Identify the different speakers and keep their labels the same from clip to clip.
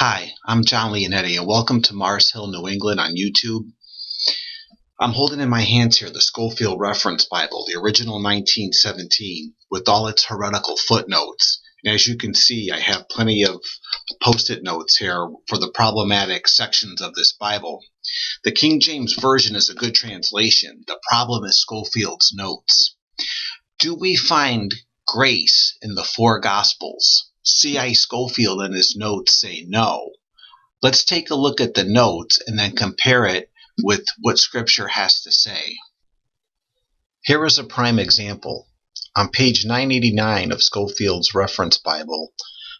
Speaker 1: Hi, I'm John Leonetti, and welcome to Mars Hill, New England on YouTube. I'm holding in my hands here the Scofield Reference Bible, the original 1917, with all its heretical footnotes. And as you can see, I have plenty of post-it notes here for the problematic sections of this Bible. The King James Version is a good translation. The problem is Scofield's notes. Do we find grace in the four Gospels? C.I Scofield in his notes say no. Let's take a look at the notes and then compare it with what Scripture has to say. Here is a prime example. On page 989 of Scofield's Reference Bible,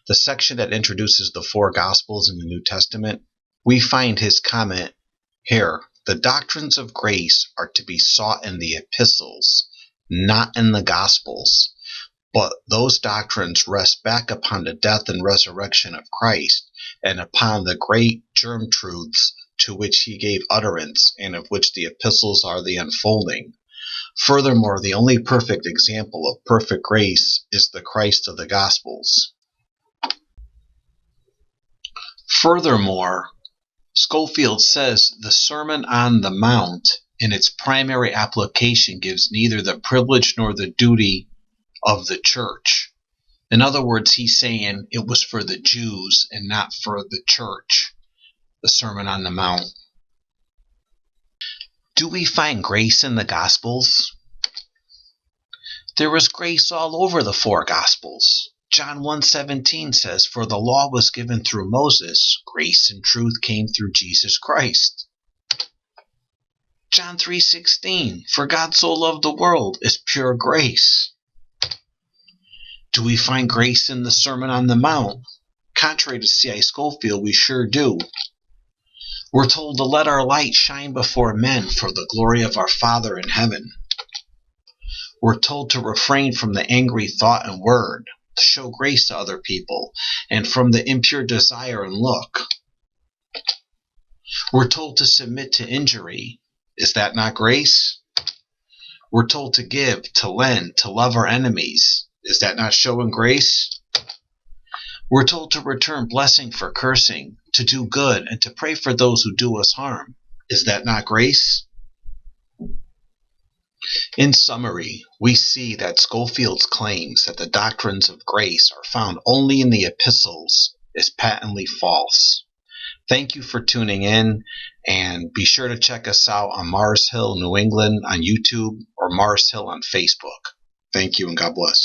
Speaker 1: the section that introduces the four Gospels in the New Testament, we find his comment here: the doctrines of grace are to be sought in the epistles, not in the Gospels. But those doctrines rest back upon the death and resurrection of Christ and upon the great germ truths to which he gave utterance and of which the epistles are the unfolding. Furthermore, the only perfect example of perfect grace is the Christ of the Gospels. Furthermore, Scofield says the Sermon on the Mount in its primary application gives neither the privilege nor the duty of the church. In other words, he's saying it was for the Jews and not for the church, the Sermon on the Mount. Do we find grace in the Gospels? There is grace all over the four Gospels. John 1:17 says, "For the law was given through Moses, grace and truth came through Jesus Christ." John 3:16, "For God so loved the world," is pure grace. Do we find grace in the Sermon on the Mount? Contrary to C.I Scofield, we sure do. We're told to let our light shine before men for the glory of our Father in heaven. We're told to refrain from the angry thought and word, to show grace to other people, and from the impure desire and look. We're told to submit to injury. Is that not grace? We're told to give, to lend, to love our enemies. Is that not showing grace? We're told to return blessing for cursing, to do good, and to pray for those who do us harm. Is that not grace? In summary, we see that Scofield's claims that the doctrines of grace are found only in the epistles is patently false. Thank you for tuning in, and be sure to check us out on Mars Hill, New England on YouTube or Mars Hill on Facebook. Thank you and God bless.